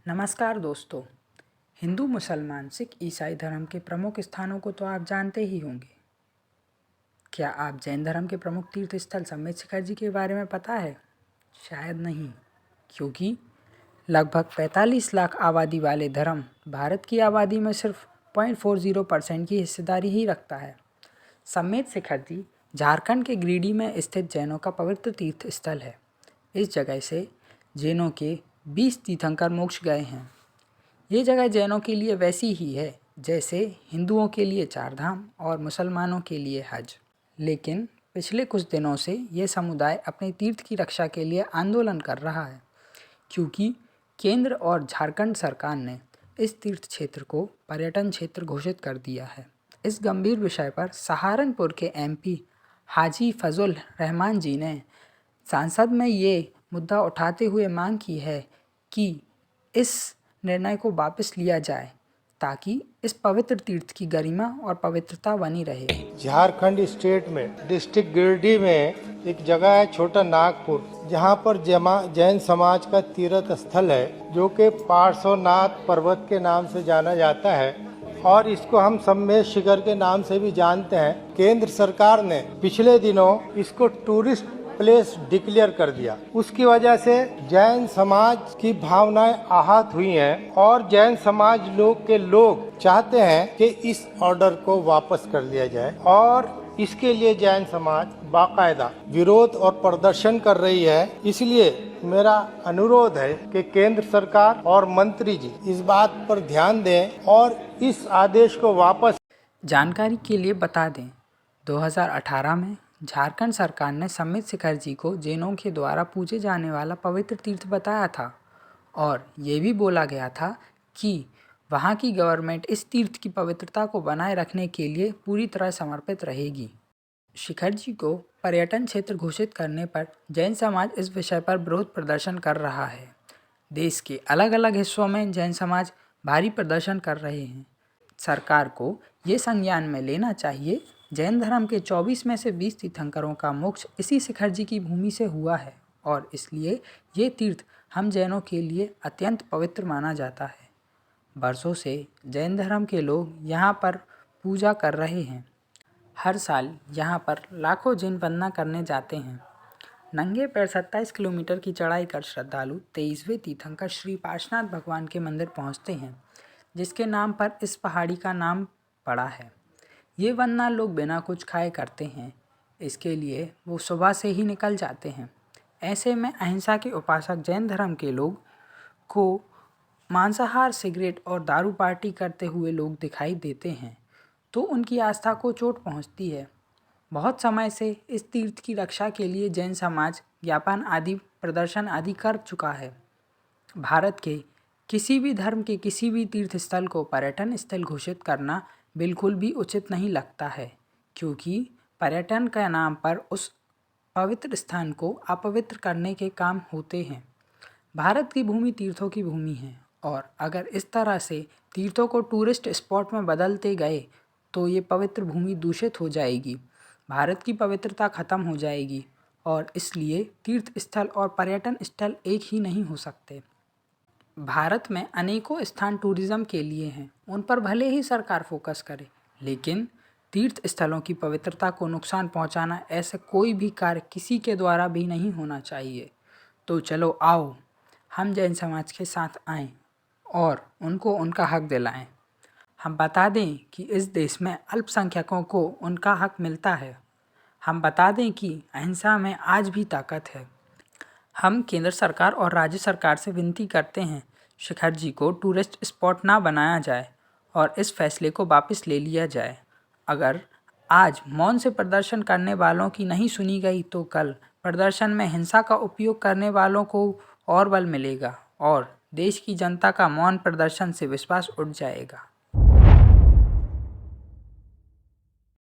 नमस्कार दोस्तों। हिंदू, मुसलमान, सिख, ईसाई धर्म के प्रमुख स्थानों को तो आप जानते ही होंगे। क्या आप जैन धर्म के प्रमुख तीर्थ स्थल समेत शिखर जी के बारे में पता है? शायद नहीं, क्योंकि लगभग 45 लाख आबादी वाले धर्म भारत की आबादी में सिर्फ 0.40% की हिस्सेदारी ही रखता है। समेत शिखर जी झारखंड के गिरिडीह में स्थित जैनों का पवित्र तीर्थ स्थल है। इस जगह से जैनों के 20 तीर्थंकर मोक्ष गए हैं। ये जगह जैनों के लिए वैसी ही है जैसे हिंदुओं के लिए चार धाम और मुसलमानों के लिए हज। लेकिन पिछले कुछ दिनों से ये समुदाय अपने तीर्थ की रक्षा के लिए आंदोलन कर रहा है, क्योंकि केंद्र और झारखंड सरकार ने इस तीर्थ क्षेत्र को पर्यटन क्षेत्र घोषित कर दिया है। इस गंभीर विषय पर सहारनपुर के एमपी हाजी फजल रहमान जी ने संसद में ये मुद्दा उठाते हुए मांग की है कि इस निर्णय को वापस लिया जाए ताकि इस पवित्र तीर्थ की गरिमा और पवित्रता बनी रहे। झारखंड स्टेट में डिस्ट्रिक्ट गिरिडीह में एक जगह है छोटा नागपुर, जहाँ पर जैन समाज का तीर्थ स्थल है जो कि पार्श्वनाथ पर्वत के नाम से जाना जाता है और इसको हम समेत शिखर के नाम से भी जानते हैं। केंद्र सरकार ने पिछले दिनों इसको टूरिस्ट प्लेस डिक्लेयर कर दिया। उसकी वजह से जैन समाज की भावनाएं आहत हुई हैं और जैन समाज लोग चाहते हैं कि इस ऑर्डर को वापस कर लिया जाए और इसके लिए जैन समाज बाकायदा विरोध और प्रदर्शन कर रही है। इसलिए मेरा अनुरोध है कि केंद्र सरकार और मंत्री जी इस बात पर ध्यान दें और इस आदेश को वापस। जानकारी के लिए बता दें, 2018 में झारखंड सरकार ने समेत शिखर जी को जैनों के द्वारा पूजे जाने वाला पवित्र तीर्थ बताया था और ये भी बोला गया था कि वहाँ की गवर्नमेंट इस तीर्थ की पवित्रता को बनाए रखने के लिए पूरी तरह समर्पित रहेगी। शिखर जी को पर्यटन क्षेत्र घोषित करने पर जैन समाज इस विषय पर विरोध प्रदर्शन कर रहा है। देश के अलग अलग हिस्सों में जैन समाज भारी प्रदर्शन कर रहे हैं। सरकार को ये संज्ञान में लेना चाहिए, जैन धर्म के 24 में से 20 तीर्थंकरों का मोक्ष इसी शिखर जी की भूमि से हुआ है और इसलिए ये तीर्थ हम जैनों के लिए अत्यंत पवित्र माना जाता है। बरसों से जैन धर्म के लोग यहाँ पर पूजा कर रहे हैं। हर साल यहाँ पर लाखों जैन वंदना करने जाते हैं। नंगे पैर 27 किलोमीटर की चढ़ाई कर श्रद्धालु 23वें तीर्थंकर श्री पार्श्वनाथ भगवान के मंदिर पहुँचते हैं, जिसके नाम पर इस पहाड़ी का नाम पड़ा है। ये वंदना लोग बिना कुछ खाए करते हैं। इसके लिए वो सुबह से ही निकल जाते हैं। ऐसे में अहिंसा के उपासक जैन धर्म के लोग को मांसाहार, सिगरेट और दारू पार्टी करते हुए लोग दिखाई देते हैं तो उनकी आस्था को चोट पहुंचती है। बहुत समय से इस तीर्थ की रक्षा के लिए जैन समाज ज्ञापन आदि प्रदर्शन आदि कर चुका है। भारत के किसी भी धर्म के किसी भी तीर्थ स्थल को पर्यटन स्थल घोषित करना बिल्कुल भी उचित नहीं लगता है, क्योंकि पर्यटन के नाम पर उस पवित्र स्थान को अपवित्र करने के काम होते हैं। भारत की भूमि तीर्थों की भूमि है और अगर इस तरह से तीर्थों को टूरिस्ट स्पॉट में बदलते गए तो ये पवित्र भूमि दूषित हो जाएगी, भारत की पवित्रता खत्म हो जाएगी और इसलिए तीर्थ स्थल और पर्यटन स्थल एक ही नहीं हो सकते। भारत में अनेकों स्थान टूरिज्म के लिए हैं, उन पर भले ही सरकार फोकस करे, लेकिन तीर्थ स्थलों की पवित्रता को नुकसान पहुंचाना ऐसा कोई भी कार्य किसी के द्वारा भी नहीं होना चाहिए। तो चलो आओ हम जैन समाज के साथ आएं और उनको उनका हक दिलाएं। हम बता दें कि इस देश में अल्पसंख्यकों को उनका हक मिलता है। हम बता दें कि अहिंसा में आज भी ताकत है। हम केंद्र सरकार और राज्य सरकार से विनती करते हैं, शिखर जी को टूरिस्ट स्पॉट ना बनाया जाए और इस फैसले को वापस ले लिया जाए। अगर आज मौन से प्रदर्शन करने वालों की नहीं सुनी गई तो कल प्रदर्शन में हिंसा का उपयोग करने वालों को और बल मिलेगा और देश की जनता का मौन प्रदर्शन से विश्वास उठ जाएगा।